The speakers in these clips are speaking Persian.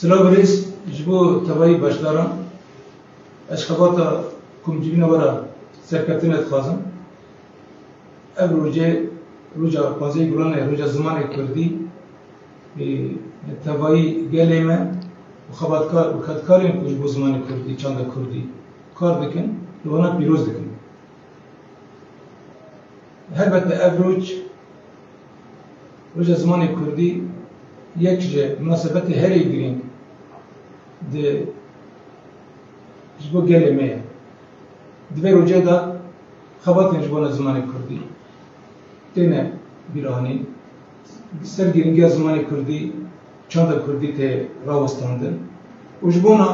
سلام بریز جبو تبایی باشدارم اشخاباتا کمجبین ورا سرکتنت خازم اب روجا قاضی گرانه روجا زمان کردی تبایی گلیمه و خباتکار و خدکاریم که جبو زمان کردی چند کردی کار دکن لوانا پیروز دکن هربت اب روجا زمان کردی یک جه مناسبت هری گرین ده جبو گلیمه دوی روجه دا خباتن جبونا زمان کردی تینه بیرانی سر گرینگی زمان کردی چند کردی ته راوستاندن و جبونا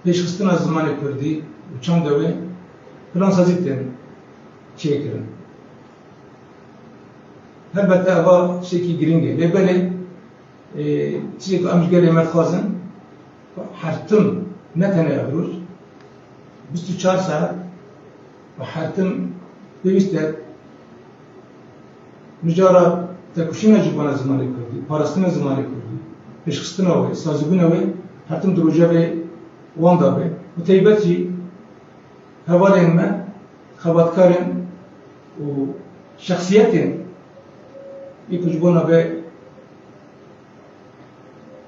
پیشخستنا زمان کردی و چند دوی پلان سازی تن چه کرن البته اوا شکی گرینگه لبله چیزی که امش گلی مرخازن حرتم نتنه ابروج 24 ساعت و حرتم دویسته نجارا تکوشینا جبانا زمانی کردی پارستنا زمانی کردی پیشخستنا وی سازگونا وی حرتم دروجه وی واندا وی و تیبت جی هوالین ما خباتکارن و شخصیتین یک جبونا به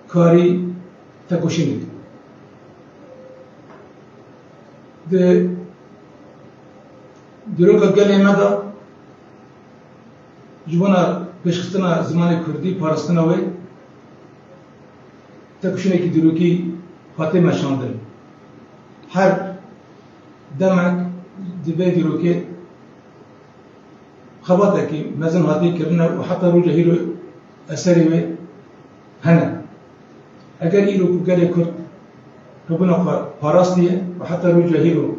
کاری تکوشینید. دروگا گلی مدا جبونا پیشخستنا زمان کردی پارستنا وی تکوشینه کی دروگی خاطر مشاندن. هر دمک دبی دروگی خباته کی مزن هاتی کرنا و حتی روجه هیرو اثری و هنه اگر ایرو کگلی کرد کبونا پاراستیه و حتی روجه هیرو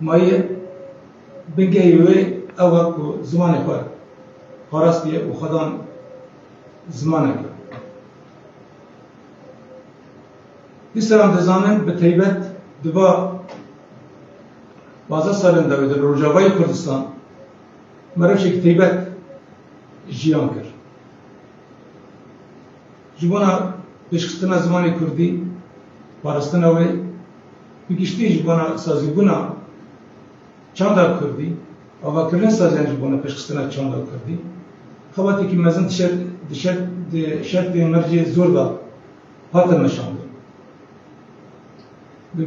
مایه بنگه هیروی اوه که زمان خواه پاراستیه و خدان زمانه کرد دیسران دزانن به تیبت دوا 12 سالن دوید در روجاوای کردستان مرا شک تیبت جیان کرد. جبونا پیشخستنا زمان کردی پارستنا وی بگیشتی جبونا سازگونا چند کردی آوا کردن سازن جبونا پیشخستنا چند کردی خواهی که مزن شرط مرجع زور دا هاتن نشانده.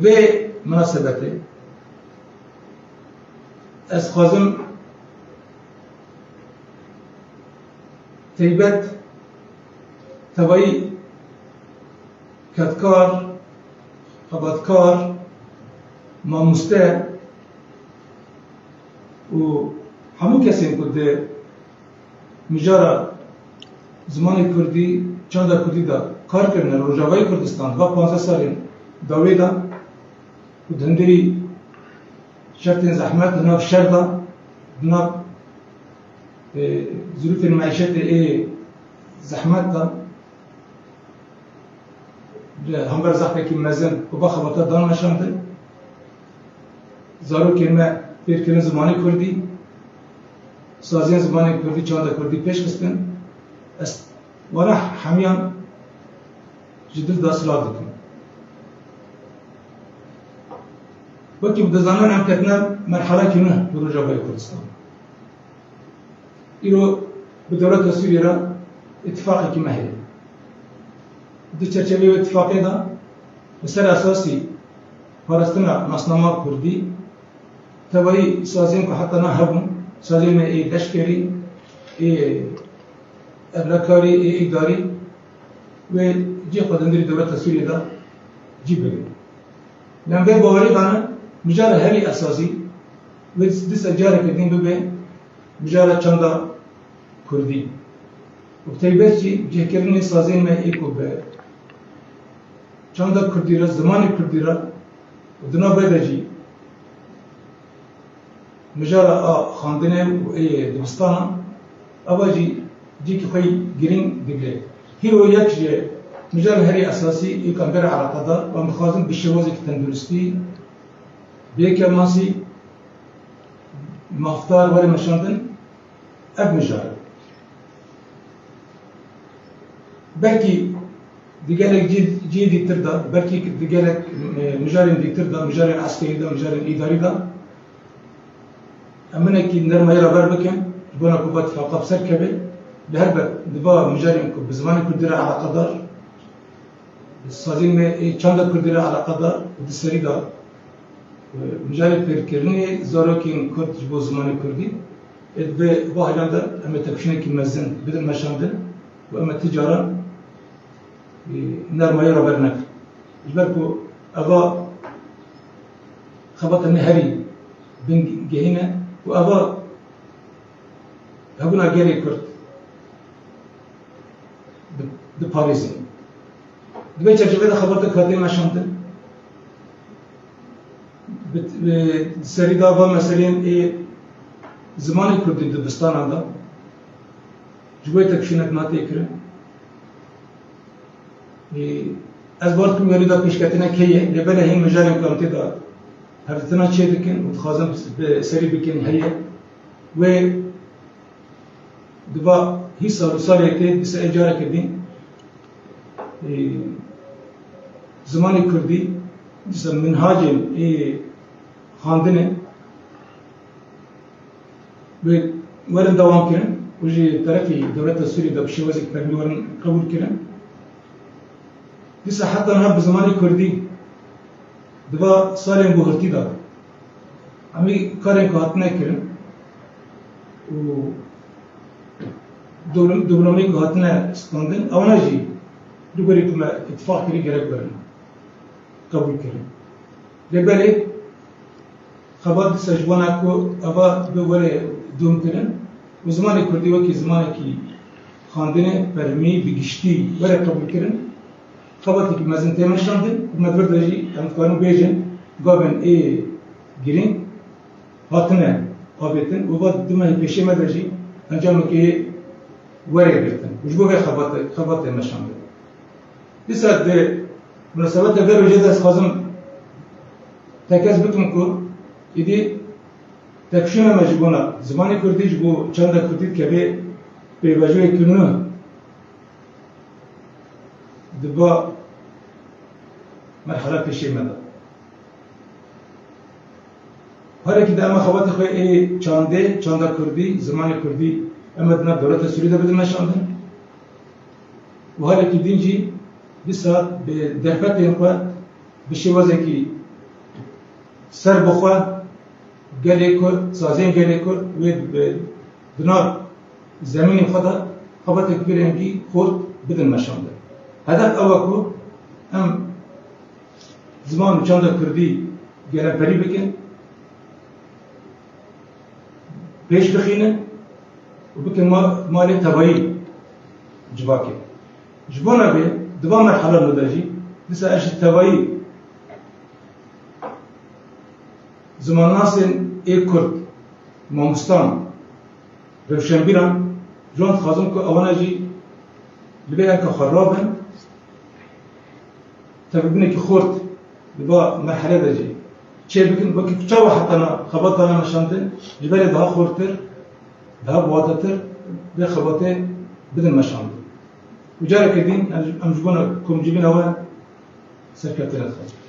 به مناسبته از خازم تیبت تبایی کتکار خباتکار ماموسته و همو کسی که مجارا زمان کردی چند کردی دا کار کردن روجاوای کردستان و 15 سالین داوی دا و دندری شرط زحمت دناب شر دا دناب ظروف المعيشة زحمت دا همبر زحمه که مزن و با خباتا دان نشانده زارو کلمه پیرکرن زمانی کردی سازین زمانی کردی چند کردی پیش کستن وره همیان جدل داستلات دکن وکی بدزانان هم کتنا مرحله کنه در رجابای کردستان ایرو به دولت تصویری را اتفاقی که مهیه در چرچوی اتفاقی دا بسر اساسی پارستنا ناسنامه کردی تبایی سازیم که حتی نه هبون سازیم ای دشکری ای ابلکاری ای اداری و جی خودندری دولت تصویری دا جی بگیر لنبه باوری دانه مجال هری اساسی و دست اجاره کردیم ببه مجال چندا کردی و تیبت جه کردن سازین میں ایکو به چندا کردی را زمان کردی را و دنا باید جی مجال خاندنه و ای دوستانا اوا جی که خوی گرین دیگه هیرو یک جه مجال هری اساسی ایک امبر علاقه دا و مخوازم بشوازی که تندرستی بیک ماسی مختار ولی مشاندن اب مجال بلکی دیگرک جی دیکتر دا بلکه دیگرک مجارین دیکتر دا مجارین عسکری دا مجارین اداری دا امنه کی نرمایی را بر بکن بنا کو با اتفاق بسر کبه لهر بر دبا مجارین کو بزمان کردی را علاقه دار سازین میں چند کردی را علاقه دار دسری دا مجاری پیرکرنی زارو کی کرد جبو زمان کردی به با هلنده اما تکشنه کی مزن بدن مشاندن و اما تجارا نرمایی را برنک جبر کو اغا خبط نهری بین گهینه و اغا هبونا گری کرد د پاریزی دبی چرچوه دا خبر دا کاتی مشاندن سری دا با مثلا زمانی کردی دبستان آندا جبوی تکشینت ناتی کرن از بارد کم یاری دا پیشکتینا کیه لبنه هین مجالیم کامتی دا هردتنا چه دکن و تخوازم سری بکن هیه و دبا هی سال یکتی بس اجاره کردین زمانی کردی بس منهاج خواندنه و ورن دوام کرن و جی طرفی دولت سوری دا بشیوازی پرمی ورن قبول کرن دیسا حتی آنها به زمانی کردی دبا سالیم بوهرتی داد امی کاریم که حتی نکرن و دوبلومی که حتی نستاندن اونا جی دوباری که اتفاق کری گرک برن قبول کرن لبالی خبر دیسا جوانا که اوه دوباره دوم کرن و زمانی کردی وکی زمانی که خواندن پرمی بگشتی وره قبول کرن خبرتی که مزن تیمشاندن مدبر داشتی امکانو بیجن گابن گیرین هاتنه آبیتن و بعد دمه پیشی مدرجی انجام که وره گرتن وجبوه خبر تیمشاندن دیسا ده مناسبت اگر وجد از خازم تکز بکن که ایدی تکشیم مجبونا زمانی کردی جبو چند کردید که به پیواجوه کنه دبا مرحله پیشی مده هر کی دام خبرت خو چانده کردی زمان کردی اما دنا دولت سوری ده بدن نشاندن و هر کی دینجی بسا به درفت اینقا بشی وزه کی سر بخوا گلی کو سازین گلی کو و دنا زمین خدا خبرت کبیرنگی خود بدن نشاندن هدف اوکو ام زمان چند کردی گله پری بکن پیش بخینه و بکن مالی تبایی جواکه جبانا به دوا مرحله نداجی مثل اش تبایی زمان ناسن کرد مامستان روشنبیران جوان خازم که اوانا جی لبه که خرابن تبینه که خورد با مرحله داشتی چه بکن وقتی کجا حتی نا خبرت دارم نشانده جبری daha خورتر daha بوادتر به خبرته بدن نشانده وجاره کدین امجبونه کمجبین اول سرکتیرت خواهد